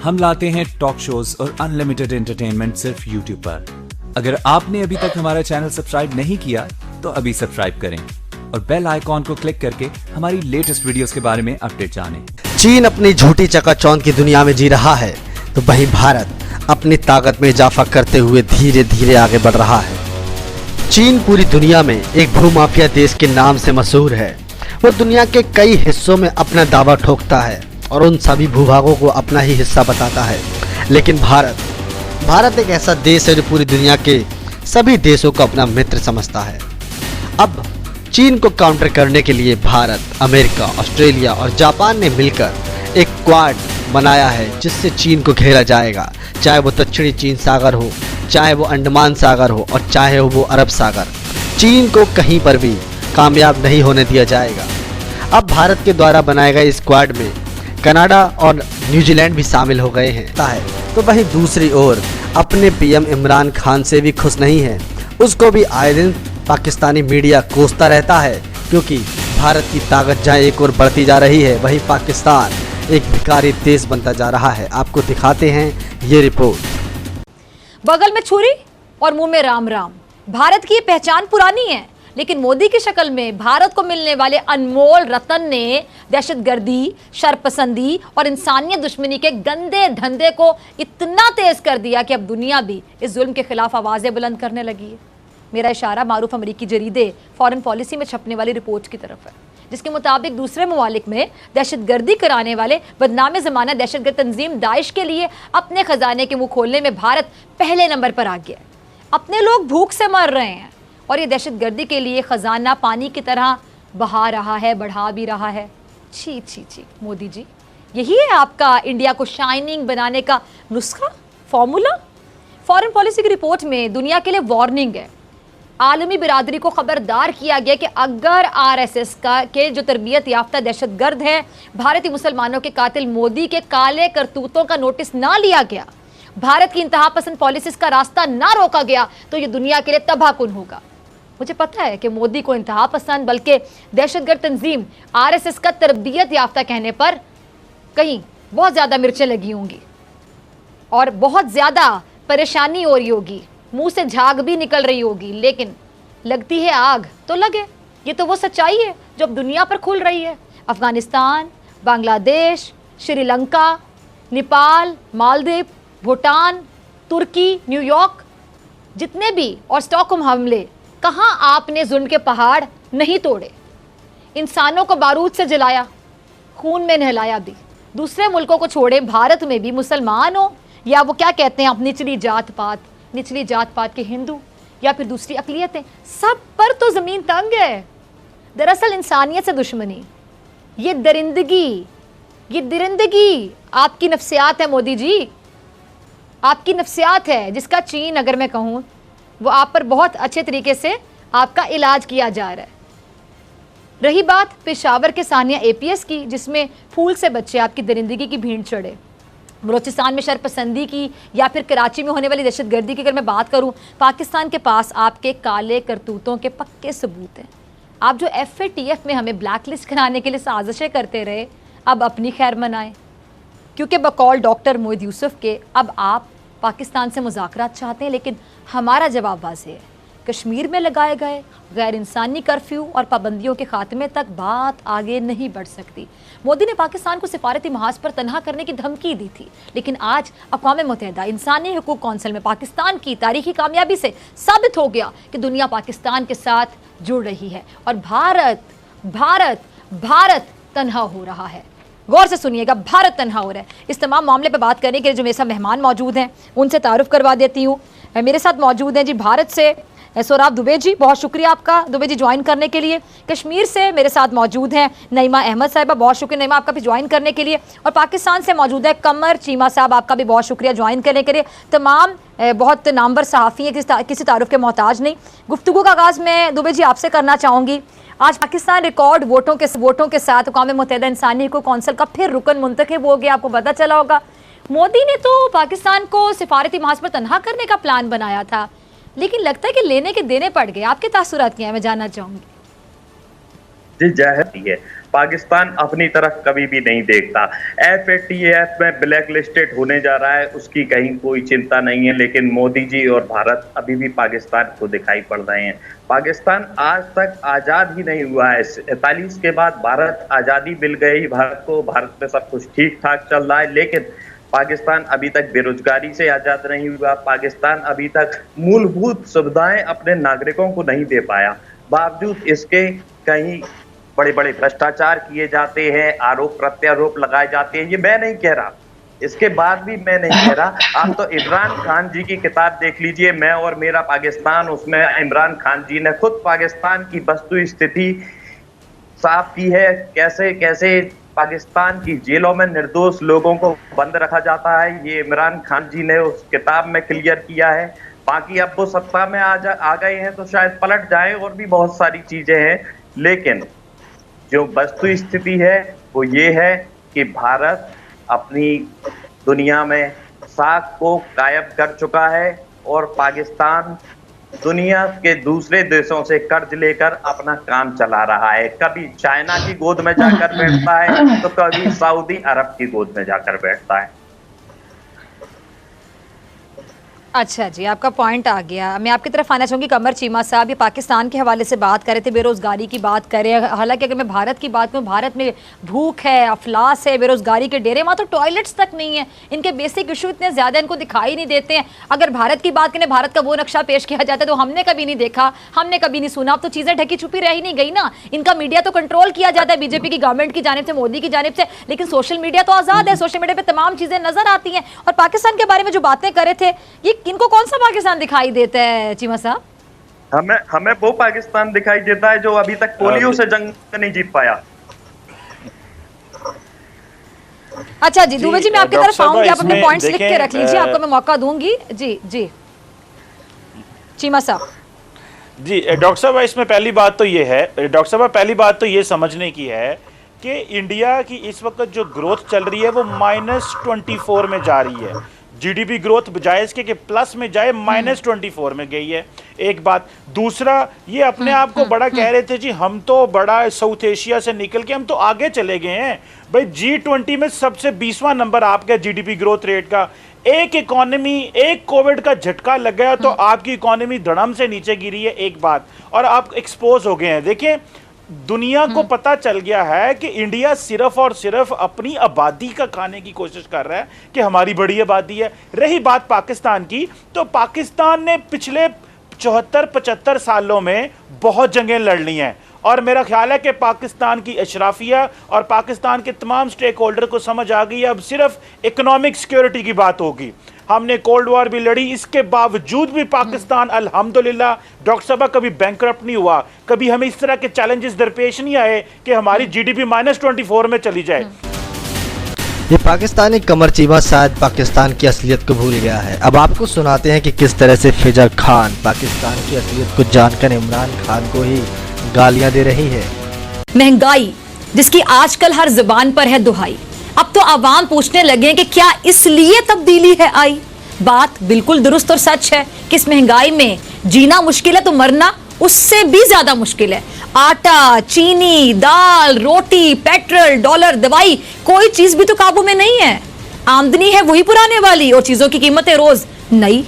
हम लाते हैं talk shows और अनलिमिटेड एंटरटेनमेंट सिर्फ यूट्यूब पर। अगर आपने अभी तक हमारा चैनल सब्सक्राइब नहीं किया तो अभी सब्सक्राइब करें और बेल आइकॉन को क्लिक करके हमारी लेटेस्ट वीडियोस के बारे में अपडेट जानें। चीन अपनी झूठी चकाचौंध की दुनिया में जी रहा है तो वहीं भारत अपनी ताकत में इजाफा करते हुए धीरे धीरे आगे बढ़ रहा है। चीन पूरी दुनिया में एक भूमाफिया देश के नाम से मशहूर है। वो दुनिया के कई हिस्सों में अपना दावा ठोकता है और उन सभी भूभागों को अपना ही हिस्सा बताता है। लेकिन भारत एक ऐसा देश है जो पूरी दुनिया के सभी देशों को अपना मित्र समझता है। अब चीन को काउंटर करने के लिए भारत, अमेरिका, ऑस्ट्रेलिया और जापान ने मिलकर एक क्वाड बनाया है जिससे चीन को घेरा जाएगा, चाहे वो दक्षिणी चीन सागर हो, चाहे वो अंडमान सागर हो और चाहे वो अरब सागर। चीन को कहीं पर भी कामयाब नहीं होने दिया जाएगा। अब भारत के द्वारा बनाए गए इस स्क्वाड में कनाडा और न्यूजीलैंड भी शामिल हो गए हैं। तो वहीं दूसरी ओर अपने पीएम इमरान खान से भी खुश नहीं है। उसको भी आए दिन पाकिस्तानी मीडिया कोसता रहता है, क्योंकि भारत की ताकत जहाँ एक और बढ़ती जा रही है वहीं पाकिस्तान एक भिखारी देश बनता जा रहा है। आपको दिखाते हैं ये रिपोर्ट। बगल में छुरी और मुंह में राम राम। भारत की पहचान पुरानी है, लेकिन मोदी की शक्ल में भारत को मिलने वाले अनमोल रतन ने दहशतगर्दी, शरपसंदी और इंसानियत दुश्मनी के गंदे धंधे को इतना तेज कर दिया कि अब दुनिया भी इस जुल्म के खिलाफ आवाजें बुलंद करने लगी है। मेरा इशारा मारूफ अमरीकी जरीदे फॉरेन पॉलिसी में छपने वाली रिपोर्ट की तरफ है, जिसके मुताबिक दूसरे ममालिक में दहशतगर्दी कराने वाले बदनाम ज़माना दहशतगर्द तंजीम दाइश के लिए अपने खजाने के मुंह खोलने में भारत पहले नंबर पर आ गया। अपने लोग भूख से मर रहे हैं और ये दहशतगर्दी के लिए खजाना पानी की तरह बहा रहा है, बढ़ा भी रहा है। छी छी छी मोदी जी, यही है आपका इंडिया को शाइनिंग बनाने का नुस्खा, फॉर्मूला? फॉरेन पॉलिसी की रिपोर्ट में दुनिया के लिए वार्निंग है। आलमी बिरादरी को खबरदार किया गया कि अगर आरएसएस के जो तरबियत याफ्ता दहशतगर्द हैं, भारतीय मुसलमानों के कातिल मोदी के काले करतूतों का नोटिस ना लिया गया, भारत की इंतहा पसंद पॉलिसीज का रास्ता ना रोका गया, तो ये दुनिया के लिए तबाहकुन होगा। मुझे पता है कि मोदी को इंतहा पसंद बल्कि दहशतगर्द तंजीम आरएसएस का तरबियत याफ्ता कहने पर कहीं बहुत ज़्यादा मिर्चें लगी होंगी और बहुत ज़्यादा परेशानी हो रही होगी, मुंह से झाग भी निकल रही होगी, लेकिन लगती है आग तो लगे। ये तो वो सच्चाई है जो अब दुनिया पर खुल रही है। अफगानिस्तान, बांग्लादेश, श्रीलंका, नेपाल, मालदीव, भूटान, तुर्की, न्यूयॉर्क, जितने भी और स्टॉकहोम हमले, कहाँ आपने जुल्म के पहाड़ नहीं तोड़े? इंसानों को बारूद से जलाया, खून में नहलाया भी। दूसरे मुल्कों को छोड़े, भारत में भी मुसलमान हो या वो क्या कहते हैं अपनी निचली जात पात के हिंदू या फिर दूसरी अकलियतें, सब पर तो ज़मीन तंग है। दरअसल इंसानियत से दुश्मनी, ये दरिंदगी आपकी नफ्सियात है मोदी जी, आपकी नफ्सियात है, जिसका चीन अगर मैं कहूँ वो आप पर बहुत अच्छे तरीके से आपका इलाज किया जा रहा है। रही बात पेशावर के सानिया एपीएस की, जिसमें फूल से बच्चे आपकी दरिंदगी की भीड़ चढ़े, बलोचिस्तान में शरपसंदी की या फिर कराची में होने वाली दहशतगर्दी की अगर मैं बात करूं, पाकिस्तान के पास आपके काले करतूतों के पक्के सबूत हैं। आप जो FATF में हमें ब्लैक लिस्ट कराने के लिए साजिशें करते रहे, अब अपनी खैर मनाएं, क्योंकि बकौल डॉक्टर मोहिद यूसुफ के अब आप पाकिस्तान से मुज़ाकरात चाहते हैं। लेकिन हमारा जवाब वाज़ेह है, कश्मीर में लगाए गए गैर इंसानी कर्फ्यू और पाबंदियों के खात्मे तक बात आगे नहीं बढ़ सकती। मोदी ने पाकिस्तान को सिफारती महाज पर तनहा करने की धमकी दी थी, लेकिन आज अक़वाम मुत्तहिदा इंसानी हकूक़ कौंसिल में पाकिस्तान की तारीखी कामयाबी से साबित हो गया कि दुनिया पाकिस्तान के साथ जुड़ रही है और भारत तनहा हो रहा है। गौर से सुनिएगा, भारत तनहा हो रहा है। इस तमाम मामले पर बात करने के लिए जो मेरे साथ मेहमान मौजूद हैं उनसे तारुफ करवा देती हूँ। मेरे साथ मौजूद हैं जी भारत से सोराब दुबे जी, बहुत शुक्रिया आपका दुबे जी ज्वाइन करने के लिए। कश्मीर से मेरे साथ मौजूद हैं नईमा अहमद साहिबा, बहुत शुक्रिया नईमा आपका भी ज्वाइन करने के लिए। और पाकिस्तान से मौजूद है कमर चीमा साहब, आपका भी बहुत शुक्रिया ज्वाइन करने के लिए। तमाम बहुत नामवर सहाफ़ी हैं, किसी तारुफ के मोहताज नहीं। गुफ्तगू का आगाज़ मैं दुबे जी आपसे करना चाहूँगी। आज पाकिस्तान रिकॉर्ड वोटों के साथ अक़वाम मुत्तहिदा इंसानी हकूक़ कौंसिल का फिर रुकन मुंतखब हो गया। आपको पता चला होगा मोदी ने तो पाकिस्तान को सिफारती महाज पर तनहा करने का प्लान बनाया था, लेकिन लगता है कि लेने के देने पड़ गए। आपके तासुरात क्या है, मैं जानना चाहूँगी। जी जाहिर है पाकिस्तान अपनी तरफ कभी भी नहीं देखता। FATF में ब्लैक लिस्टेड होने जा रहा है, उसकी कहीं कोई चिंता नहीं है, लेकिन मोदी जी और भारत अभी भी पाकिस्तान को दिखाई पड़ रहे हैं। पाकिस्तान आज तक आज़ाद ही नहीं हुआ है। 47 के बाद भारत आज़ादी मिल गई भारत को, भारत में सब कुछ ठीक ठाक चल रहा है, लेकिन पाकिस्तान अभी तक बेरोजगारी से आज़ाद नहीं हुआ। पाकिस्तान अभी तक मूलभूत सुविधाएं अपने नागरिकों को नहीं दे पाया। बावजूद इसके कहीं बड़े बड़े भ्रष्टाचार किए जाते हैं, आरोप प्रत्यारोप लगाए जाते हैं। ये मैं नहीं कह रहा, इसके बाद भी मैं नहीं कह रहा। आप तो इमरान खान जी की किताब देख लीजिए, मैं और मेरा पाकिस्तान, उसमें इमरान खान जी ने खुद पाकिस्तान की वस्तु स्थिति साफ की है। कैसे कैसे पाकिस्तान की जेलों में निर्दोष लोगों को बंद रखा जाता है, ये इमरान खान जी ने उस किताब में क्लियर किया है। बाकी अब वो सत्ता में आ गए हैं तो शायद पलट जाए, और भी बहुत सारी चीजें हैं, लेकिन जो वस्तु स्थिति है वो ये है कि भारत अपनी दुनिया में साख को कायम कर चुका है, और पाकिस्तान दुनिया के दूसरे देशों से कर्ज लेकर अपना काम चला रहा है। कभी चाइना की गोद में जाकर बैठता है तो कभी सऊदी अरब की गोद में जाकर बैठता है। अच्छा जी, आपका पॉइंट आ गया। मैं आपकी तरफ आना चाहूँगी कमर चीमा साहब। ये पाकिस्तान के हवाले से बात कर रहे थे, बेरोजगारी की बात कर रहे हैं। हालांकि अगर मैं भारत की बात करूँ, भारत में भूख है, अफलास है, बेरोजगारी के डेरे, वहाँ तो टॉयलेट्स तक नहीं है। इनके बेसिक इशू इतने ज़्यादा इनको दिखाई नहीं देते हैं। अगर भारत की बात करें, भारत का वो नक्शा पेश किया जाता है तो हमने कभी नहीं देखा, हमने कभी नहीं सुना। अब तो चीज़ें ढकी छुपी रह ही नहीं गई ना। इनका मीडिया तो कंट्रोल किया जाता है बीजेपी की गवर्नमेंट की जानिब से, मोदी की जानिब से, लेकिन सोशल मीडिया तो आज़ाद है। सोशल मीडिया पर तमाम चीज़ें नजर आती हैं। और पाकिस्तान के बारे में जो बातें कर रहे थे, ये इनको कौन सा पाकिस्तान दिखाई देता है चीमा साहब? हमें वो पाकिस्तान दिखाई देता है जो अभी तक पोलियो से जंग नहीं जीत पाया। अच्छा जी, दुबे जी मैं आपकी तरफ आऊंगी, आप अपने पॉइंट्स लिख के रख लीजिए, आपको मैं मौका दूंगी। जी जी चीमा साहब। जी डॉक्टर साहब, इसमें पहली बात तो ये है, डॉक्टर साहब पहली बात तो ये समझने की है कि इंडिया की इस वक्त जो ग्रोथ चल रही है वो -24 में जा रही है। जीडीपी ग्रोथ बजाय इसके कि प्लस में जाए -24 में गई है, एक बात। दूसरा, ये अपने आप को बड़ा कह रहे थे जी, हम तो बड़ा साउथ एशिया से निकल के हम तो आगे चले गए हैं। भाई G20 में सबसे 20वां नंबर आपका जीडीपी ग्रोथ रेट का। एक इकोनॉमी, एक कोविड का झटका लग गया तो आपकी इकोनॉमी धड़म से नीचे गिरी है, एक बात, और आप एक्सपोज हो गए हैं। देखिए, दुनिया को पता चल गया है कि इंडिया सिर्फ और सिर्फ अपनी आबादी का खाने की कोशिश कर रहा है कि हमारी बड़ी आबादी है। रही बात पाकिस्तान की, तो पाकिस्तान ने पिछले 74-75 सालों में बहुत जंगें लड़ ली हैं, और मेरा ख्याल है कि पाकिस्तान की अशराफिया और पाकिस्तान के तमाम स्टेक होल्डर को समझ आ गई है अब सिर्फ इकोनॉमिक सिक्योरिटी की बात होगी। हमने कोल्ड वॉर भी लड़ी, इसके बावजूद भी पाकिस्तान अल्हम्दुलिल्लाह डॉक्टर साहब कभी बैंकरप्ट नहीं हुआ, कभी हमें इस तरह के चैलेंजेस दरपेश नहीं आए कि हमारी जीडीपी -24 में चली जाए। ये पाकिस्तानी कमर चीमा शायद पाकिस्तान की असलियत को भूल गया है। अब आपको सुनाते हैं कि किस तरह से फिजा खान पाकिस्तान की असलियत को जानकर इमरान खान को ही गालियां दे रही है। महंगाई जिसकी आजकल हर जुबान पर है दुहाई, अब तो आवाम पूछने लगे कि क्या इसलिए तब्दीली है आई। बात बिल्कुल दुरुस्त और सच है कि इस महंगाई में जीना मुश्किल है तो मरना उससे भी ज्यादा मुश्किल है। आटा, चीनी, दाल, रोटी, पेट्रोल, डॉलर, दवाई, कोई चीज भी तो काबू में नहीं है। आमदनी है वही पुराने वाली और चीजों की कीमतें रोज नई।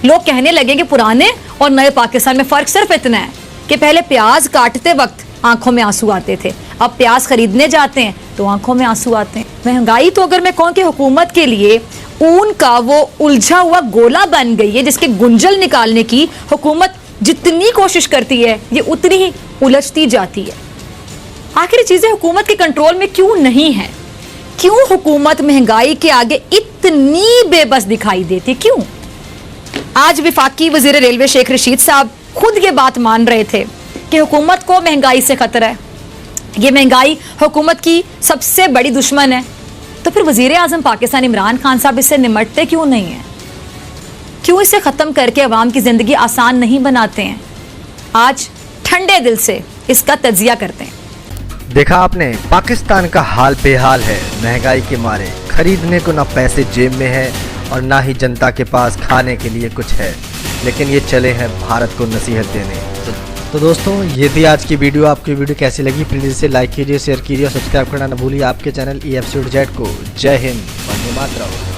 लोग कहने लगे कि पुराने और नए पाकिस्तान में फर्क सिर्फ इतना है कि पहले प्याज काटते वक्त आंखों में आंसू आते थे, अब प्याज खरीदने जाते हैं तो आंखों में आंसू आते हैं। महंगाई तो अगर मैं कहूं कि हुकूमत के लिए ऊन का वो उलझा हुआ गोला बन गई है जिसके गुंजल निकालने की हुकूमत जितनी कोशिश करती है ये उतनी ही उलझती जाती है। आखिर चीजें हुकूमत के कंट्रोल में क्यों नहीं है? क्यों हुकूमत महंगाई के आगे इतनी बेबस दिखाई देती, क्यों? आज वफाकी वजीर रेलवे शेख रशीद साहब खुद ये बात मान रहे थे कि हुकूमत को महंगाई से खतरा है, ये महंगाई हुकूमत की सबसे बड़ी दुश्मन है। तो फिर वजीर आजम पाकिस्तान इमरान खान साहब इससे निमटते क्यों नहीं है? क्यों इसे खत्म करके अवाम की जिंदगी आसान नहीं बनाते हैं? आज ठंडे दिल से इसका तजिया करते हैं। देखा आपने, पाकिस्तान का हाल बेहाल है। महंगाई के मारे खरीदने को ना पैसे जेब में है और ना ही जनता के पास खाने के लिए कुछ है, लेकिन ये चले हैं भारत को नसीहत देने। तो तो दोस्तों ये थी आज की वीडियो। आपकी वीडियो कैसी लगी प्लीज़ इसे लाइक कीजिए, शेयर कीजिए और सब्सक्राइब करना न भूलिए आपके चैनल EFCZ को। जय हिंद, वंदे मातरम।